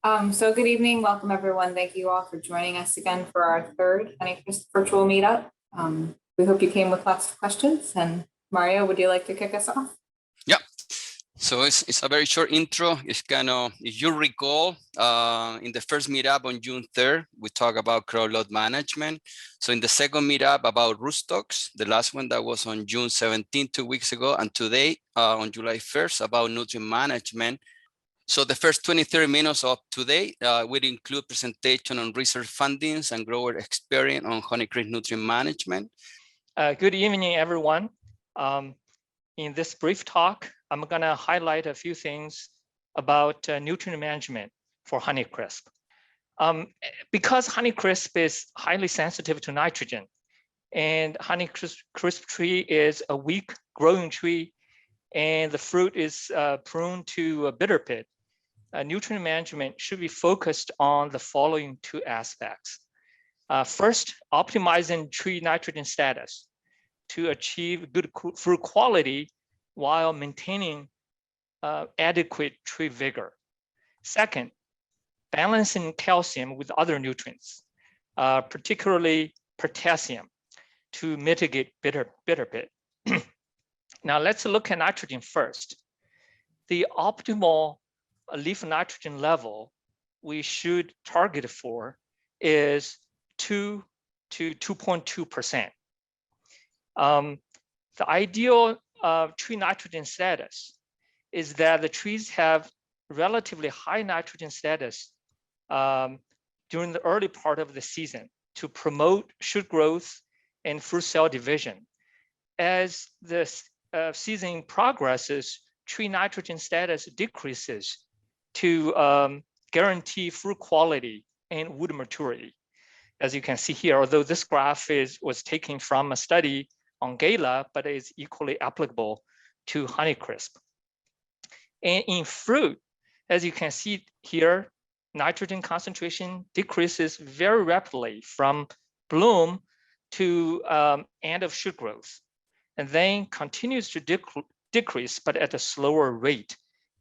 So good evening, welcome everyone. Thank you all for joining us again for our third Honeycrisp virtual meetup. We hope you came with lots of questions. And Mario, would you like to kick us off? Yeah. So it's a very short intro. It's kind of, if you recall, in the first meetup on June 3rd, we talked about crop load management. So in the second meetup about rootstocks, the last one that was on June 17th, 2 weeks ago, and today on July 1st about nutrient management. So the first 20-30 minutes of today will include presentation on research fundings and grower experience on Honeycrisp nutrient management. Good evening, everyone. In this brief talk, I'm going to highlight a few things about nutrient management for Honeycrisp. Because Honeycrisp is highly sensitive to nitrogen, and Honeycrisp tree is a weak growing tree, and the fruit is prone to a bitter pit, nutrient management should be focused on the following two aspects. First, optimizing tree nitrogen status to achieve good fruit quality while maintaining adequate tree vigor. Second, balancing calcium with other nutrients, particularly potassium, to mitigate bitter pit. Now let's look at nitrogen first. The optimal leaf nitrogen level we should target for is 2 to 2.2%. The ideal tree nitrogen status is that the trees have relatively high nitrogen status during the early part of the season to promote shoot growth and fruit cell division. As the season progresses, tree nitrogen status decreases to guarantee fruit quality and wood maturity. As you can see here, although this graph was taken from a study on Gala, but is equally applicable to Honeycrisp. And in fruit, as you can see here, nitrogen concentration decreases very rapidly from bloom to end of shoot growth, and then continues to decrease, but at a slower rate.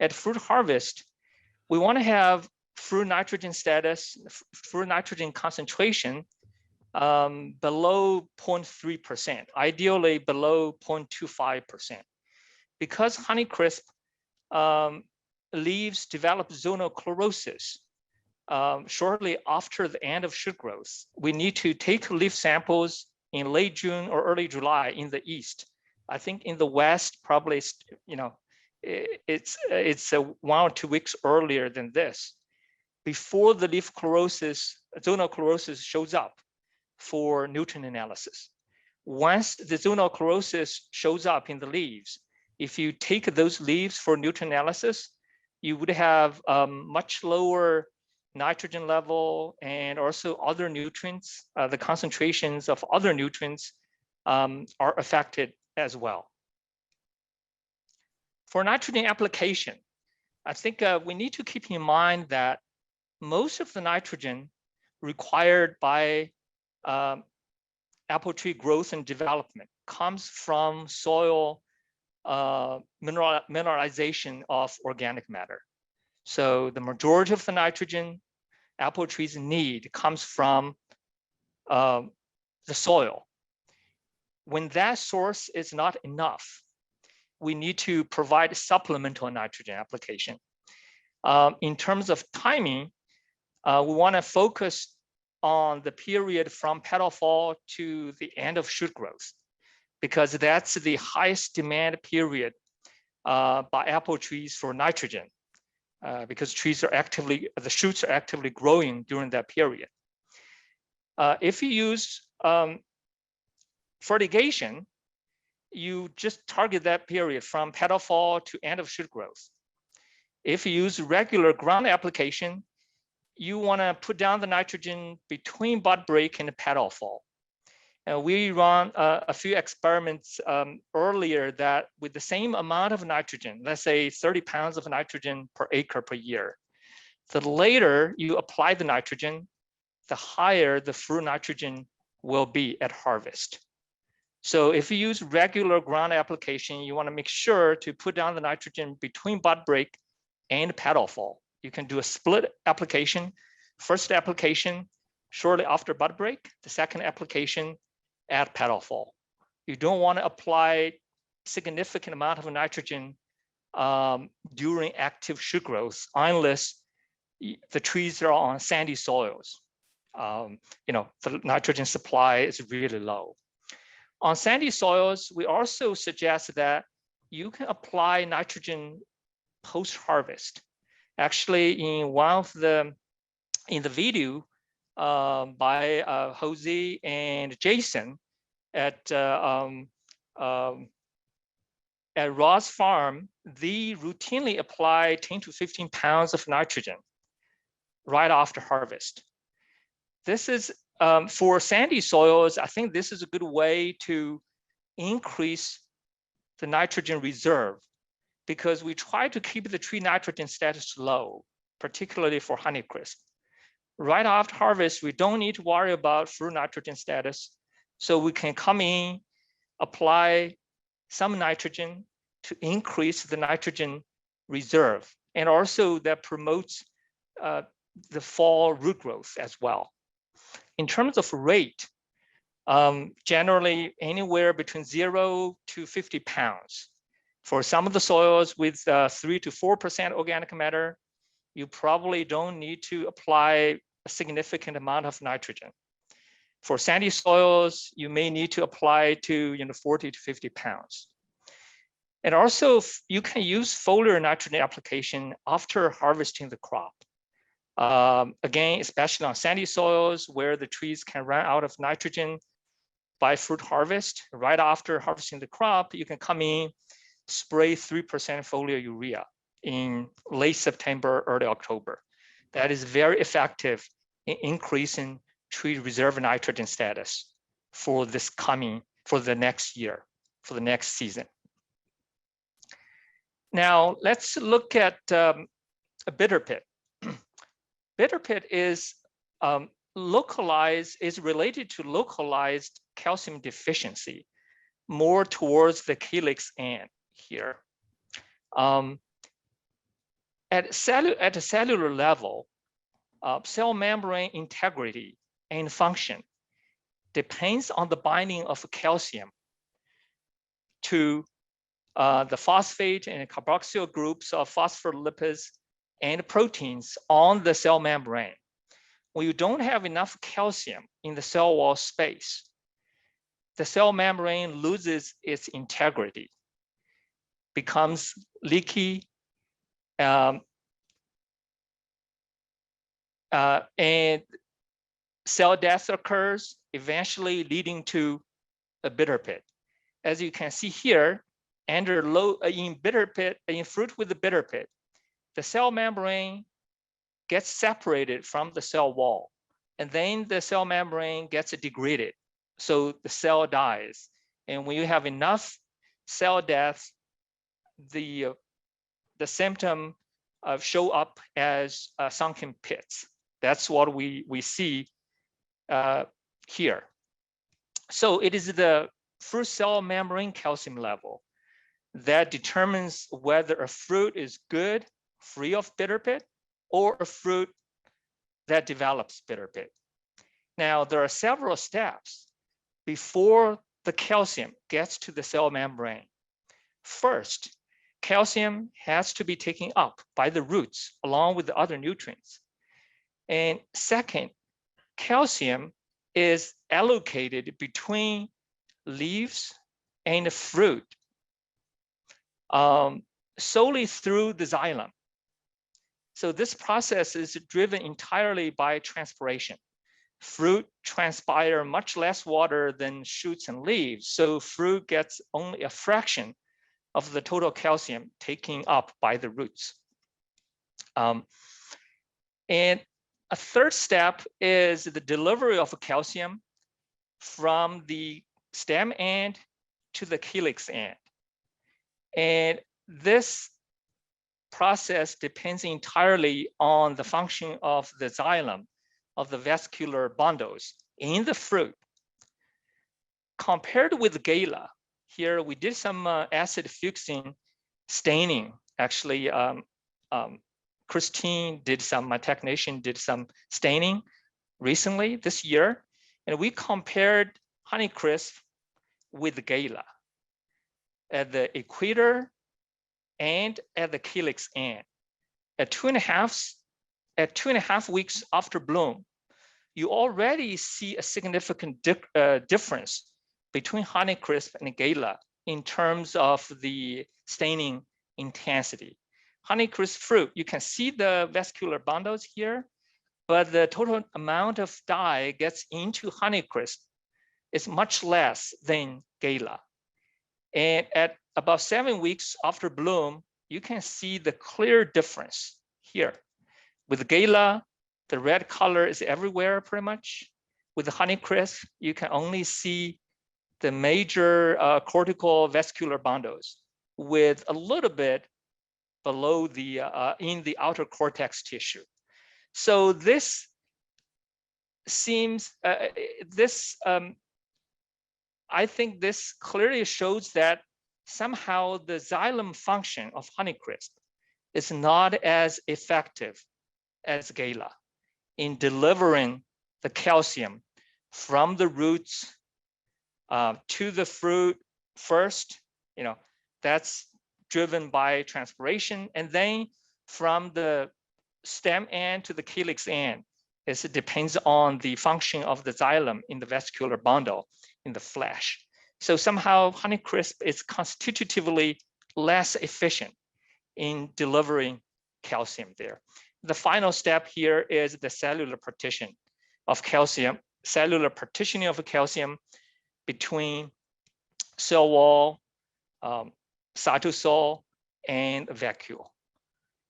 At fruit harvest, we want to have fruit nitrogen status, fruit nitrogen concentration below 0.3%, ideally below 0.25%. Because Honeycrisp leaves develop zonal chlorosis shortly after the end of shoot growth, we need to take leaf samples in late June or early July in the east. I think in the west, probably, it's 1 or 2 weeks earlier than this, before the leaf chlorosis, zonal chlorosis shows up for nutrient analysis. Once the zonal chlorosis shows up in the leaves, if you take those leaves for nutrient analysis, you would have much lower nitrogen level and also other nutrients. The concentrations of other nutrients are affected as well. For nitrogen application, I think we need to keep in mind that most of the nitrogen required by apple tree growth and development comes from soil mineralization of organic matter. So the majority of the nitrogen apple trees need comes from the soil. When that source is not enough, we need to provide supplemental nitrogen application. In terms of timing, we want to focus on the period from petal fall to the end of shoot growth, because that's the highest demand period by apple trees for nitrogen, because the shoots are actively growing during that period. If you use fertigation, you just target that period from petal fall to end of shoot growth. If you use regular ground application, you want to put down the nitrogen between bud break and petal fall. And we run a few experiments earlier that with the same amount of nitrogen, let's say 30 pounds of nitrogen per acre per year, the later you apply the nitrogen, the higher the fruit nitrogen will be at harvest. So if you use regular ground application, you want to make sure to put down the nitrogen between bud break and petal fall. You can do a split application. First application shortly after bud break, the second application at petal fall. You don't want to apply significant amount of nitrogen during active shoot growth unless the trees are on sandy soils. The nitrogen supply is really low. On sandy soils, we also suggest that you can apply nitrogen post-harvest. Actually, in the video by Jose and Jason at Ross Farm, they routinely apply 10 to 15 pounds of nitrogen right after harvest. This is for sandy soils. I think this is a good way to increase the nitrogen reserve, because we try to keep the tree nitrogen status low, particularly for Honeycrisp. Right after harvest, we don't need to worry about fruit nitrogen status. So we can come in, apply some nitrogen to increase the nitrogen reserve. And also that promotes the fall root growth as well. In terms of rate, generally anywhere between 0 to 50 pounds. For some of the soils with 3 to 4% organic matter, you probably don't need to apply a significant amount of nitrogen. For sandy soils, you may need to apply to 40 to 50 pounds. And also, you can use foliar nitrogen application after harvesting the crop. Again, especially on sandy soils where the trees can run out of nitrogen by fruit harvest, right after harvesting the crop, you can come in, spray 3% foliar urea in late September, early October. That is very effective in increasing tree reserve nitrogen status for the next year, for the next season. Now, let's look at a bitter pit. Bitter pit is related to localized calcium deficiency, more towards the calyx end here. At a cellular level, cell membrane integrity and function depends on the binding of calcium to the phosphate and carboxyl groups of phospholipids and proteins on the cell membrane. When you don't have enough calcium in the cell wall space, the cell membrane loses its integrity, becomes leaky, and cell death occurs, eventually leading to a bitter pit. As you can see here, in fruit with the bitter pit, the cell membrane gets separated from the cell wall, and then the cell membrane gets degraded, so the cell dies. And when you have enough cell death, the symptom show up as sunken pits. That's what we see here. So it is the fruit cell membrane calcium level that determines whether a fruit is good, free of bitter pit, or a fruit that develops bitter pit. Now, there are several steps before the calcium gets to the cell membrane. First, calcium has to be taken up by the roots along with the other nutrients. And second, calcium is allocated between leaves and fruit solely through the xylem. So this process is driven entirely by transpiration. Fruit transpire much less water than shoots and leaves, so fruit gets only a fraction of the total calcium taken up by the roots. And a third step is the delivery of calcium from the stem end to the calyx end. And this process depends entirely on the function of the xylem, of the vascular bundles in the fruit. Compared with Gala, here we did some acid fuchsin staining, actually Christine did some, my technician did some staining recently this year, and we compared Honeycrisp with Gala at the equator and at the calyx end. At 2.5 weeks after bloom, you already see a significant difference between Honeycrisp and Gala in terms of the staining intensity. Honeycrisp fruit, you can see the vascular bundles here, but the total amount of dye gets into Honeycrisp is much less than Gala. And at about 7 weeks after bloom, you can see the clear difference here. With Gala, the red color is everywhere pretty much. With the Honeycrisp, you can only see the major cortical vascular bundles with a little bit below the in the outer cortex tissue. So this seems I think this clearly shows that somehow the xylem function of Honeycrisp is not as effective as Gala in delivering the calcium from the roots to the fruit first. You know, that's driven by transpiration, and then from the stem end to the calyx end, it depends on the function of the xylem in the vascular bundle in the flesh. So somehow Honeycrisp is constitutively less efficient in delivering calcium there. The final step here is the cellular partition of calcium, cellular partitioning of calcium between cell wall, cytosol, and vacuole.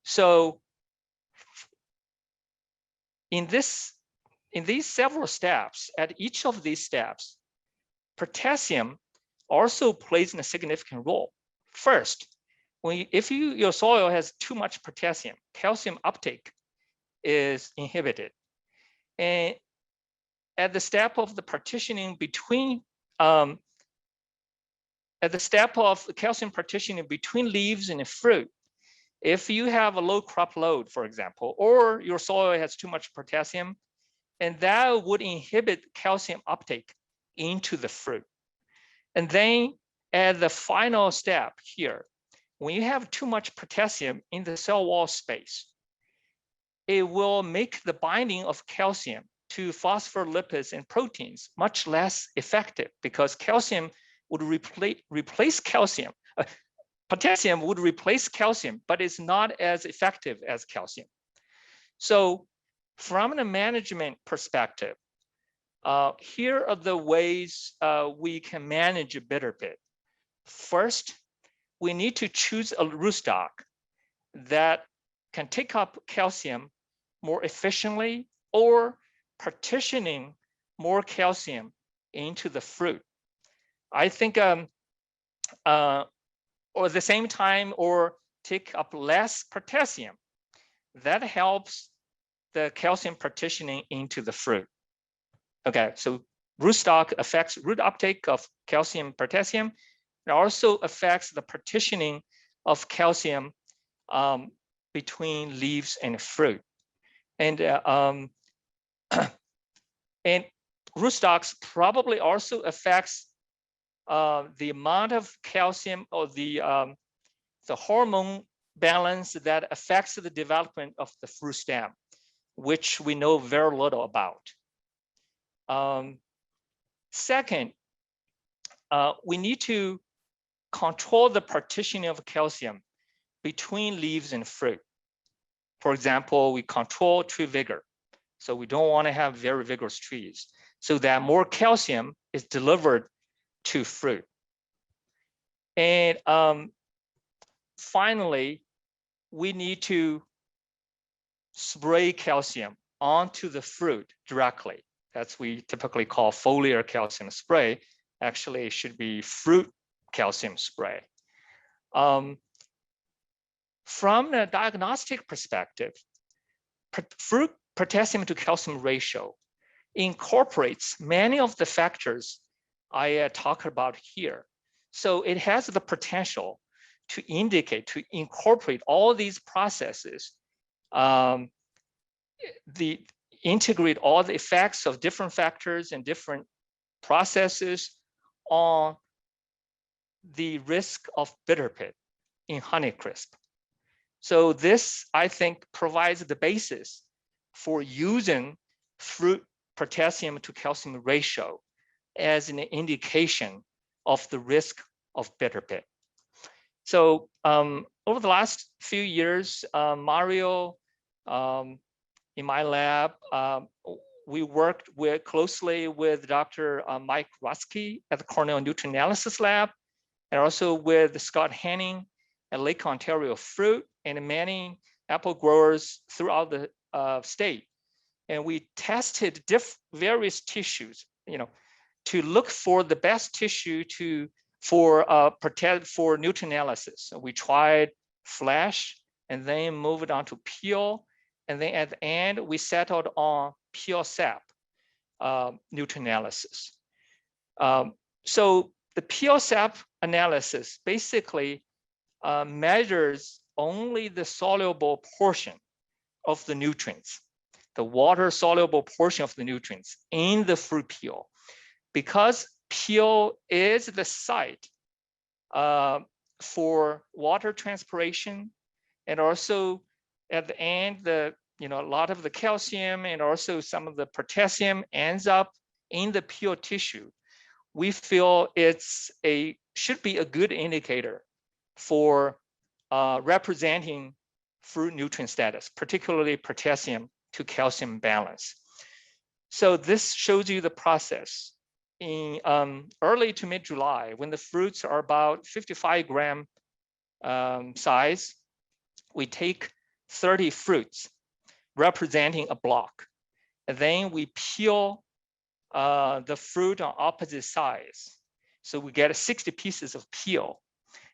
So in these several steps, at each of these steps, potassium also plays a significant role. First, if your soil has too much potassium, calcium uptake is inhibited. And at the step of the partitioning between, at the step of calcium partitioning between leaves and fruit, if you have a low crop load, for example, or your soil has too much potassium, and that would inhibit calcium uptake into the fruit. And then at the final step here, when you have too much potassium in the cell wall space, it will make the binding of calcium to phospholipids and proteins much less effective, because calcium would replace calcium. Potassium would replace calcium, but it's not as effective as calcium. So from a management perspective, here are the ways we can manage a bitter pit. First, we need to choose a rootstock that can take up calcium more efficiently, or partitioning more calcium into the fruit. I think, or at the same time, or take up less potassium. That helps the calcium partitioning into the fruit. Okay, so rootstock affects root uptake of calcium, potassium. It also affects the partitioning of calcium between leaves and fruit. And and rootstocks probably also affects the amount of calcium, or the hormone balance that affects the development of the fruit stem, which we know very little about. Second, we need to control the partitioning of calcium between leaves and fruit. For example, we control tree vigor. So we don't want to have very vigorous trees, so that more calcium is delivered to fruit. And finally, we need to spray calcium onto the fruit directly. That's we typically call foliar calcium spray. Actually, it should be fruit calcium spray. From a diagnostic perspective, fruit potassium to calcium ratio incorporates many of the factors I talked about here. So it has the potential to indicate, to incorporate all these processes integrate all the effects of different factors and different processes on the risk of bitter pit in Honeycrisp. So this, I think, provides the basis for using fruit potassium to calcium ratio as an indication of the risk of bitter pit. So over the last few years, Mario, in my lab, we worked closely with Dr. Mike Rutsky at the Cornell Nutrient Analysis Lab, and also with Scott Henning at Lake Ontario Fruit, and many apple growers throughout the state. And we tested various tissues, to look for the best tissue for nutrient analysis. So we tried flesh, and then moved on to peel, and then at the end we settled on peel sap nutrient analysis. So the peel sap analysis basically measures only the soluble portion of the nutrients, the water soluble portion of the nutrients in the fruit peel. Because peel is the site for water transpiration, and also at the end, a lot of the calcium and also some of the potassium ends up in the peel tissue. We feel should be a good indicator for representing fruit nutrient status, particularly potassium to calcium balance. So this shows you the process. In early to mid-July, when the fruits are about 55 gram size, we take 30 fruits representing a block. And then we peel the fruit on opposite sides. So we get 60 pieces of peel.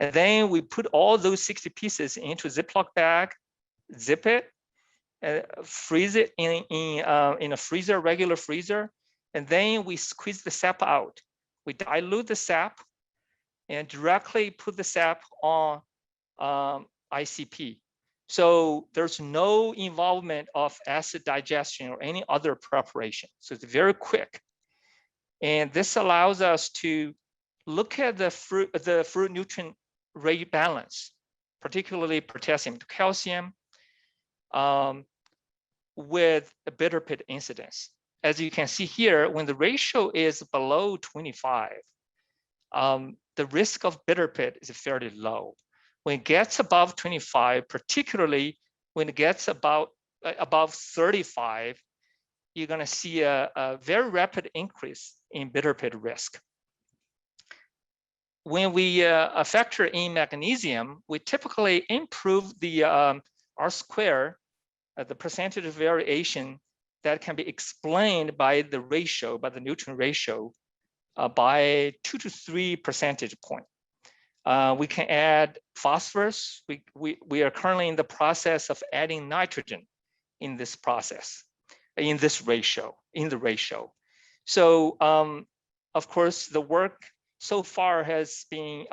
And then we put all those 60 pieces into a Ziploc bag, zip it, freeze it in a freezer, regular freezer. And then we squeeze the sap out. We dilute the sap and directly put the sap on ICP. So there's no involvement of acid digestion or any other preparation. So it's very quick. And this allows us to look at the fruit nutrient rate balance, particularly potassium to calcium, with a bitter pit incidence. As you can see here, when the ratio is below 25, the risk of bitter pit is fairly low. When it gets above 25, particularly when it gets above 35, you're going to see a very rapid increase in bitter pit risk. When we factor in magnesium, we typically improve the R-square, the percentage of variation that can be explained by the ratio, by the nutrient ratio, by 2 to 3 percentage points. We can add phosphorus. We are currently in the process of adding nitrogen in this process, in the ratio. So of course, the work so far has been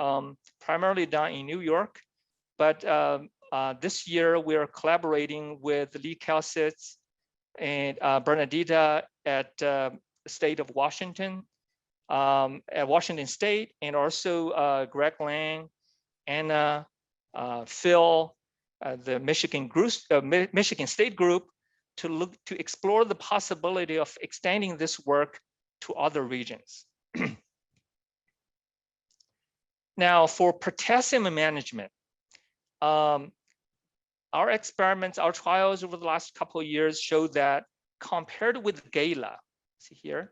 primarily done in New York, but this year we are collaborating with Lee Kalsitz and Bernadita at the state of Washington, at Washington State, and also Greg Lang, Anna, Phil, the Michigan State group, to explore the possibility of extending this work to other regions. Now, for potassium management, our experiments, our trials over the last couple of years show that compared with Gala, see here,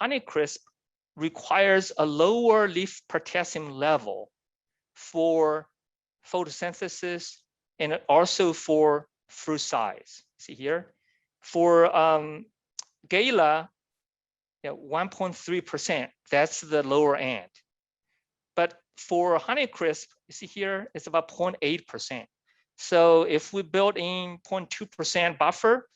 Honeycrisp requires a lower leaf potassium level for photosynthesis and also for fruit size. See here, for Gala, 1.3%, that's the lower end. But for Honeycrisp, you see here, it's about 0.8%. So if we build in 0.2% buffer,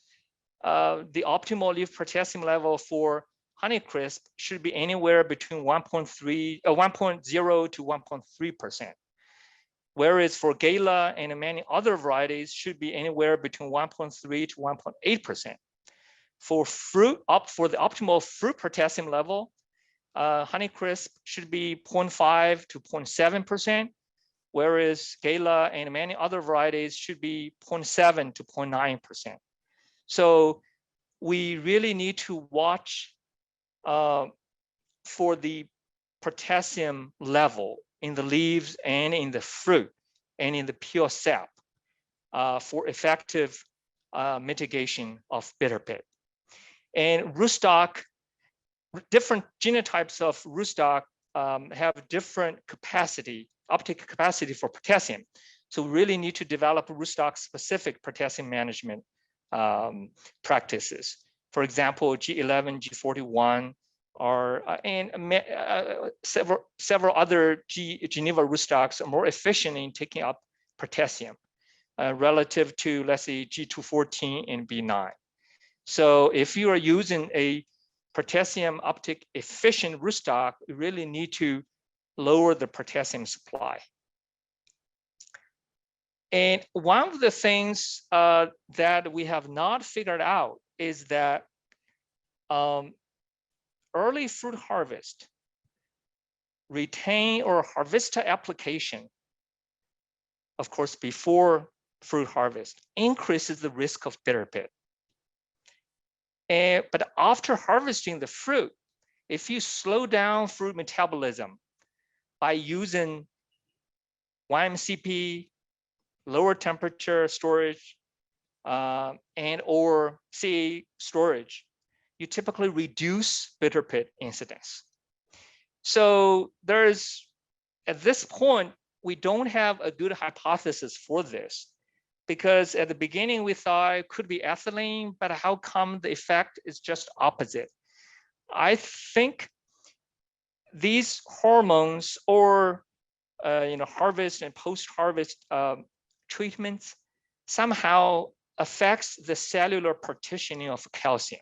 the optimal leaf potassium level for Honeycrisp should be anywhere between 1.0 to 1.3%. whereas for Gala and many other varieties should be anywhere between 1.3 to 1.8%. For the optimal fruit potassium level, Honeycrisp should be 0.5 to 0.7%, whereas Gala and many other varieties should be 0.7 to 0.9%. So we really need to watch for the potassium level in the leaves and in the fruit and in the pure sap for effective mitigation of bitter pit. And rootstock, different genotypes of rootstock have different uptake capacity for potassium. So we really need to develop rootstock specific potassium management practices. For example, G11, G41, and several other Geneva rootstocks are more efficient in taking up potassium relative to, let's say, G214 and B9. So if you are using a potassium uptake efficient rootstock, you really need to lower the potassium supply. And one of the things that we have not figured out is that early fruit harvest, retain or harvester application, of course, before fruit harvest, increases the risk of bitter pit. But after harvesting the fruit, if you slow down fruit metabolism by using YMCP, lower temperature storage, and or CA storage, you typically reduce bitter pit incidence. So there's, at this point, we don't have a good hypothesis for this, because at the beginning we thought it could be ethylene, but how come the effect is just opposite? I think these hormones or harvest and post-harvest treatments somehow affects the cellular partitioning of calcium.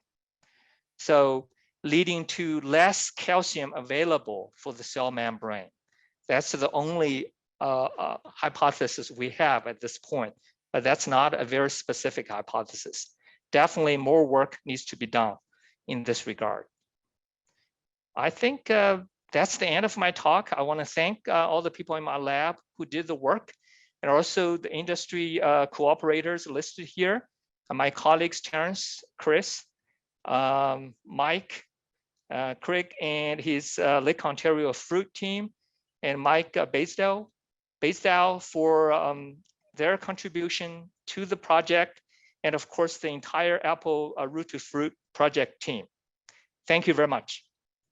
So leading to less calcium available for the cell membrane. That's the only hypothesis we have at this point, but that's not a very specific hypothesis. Definitely more work needs to be done in this regard. I think that's the end of my talk. I want to thank all the people in my lab who did the work, and also the industry cooperators listed here, my colleagues Terrence, Chris, Mike, Craig and his Lake Ontario fruit team, and Mike Baisdell for their contribution to the project, and of course the entire Apple Root to Fruit project team. Thank you very much.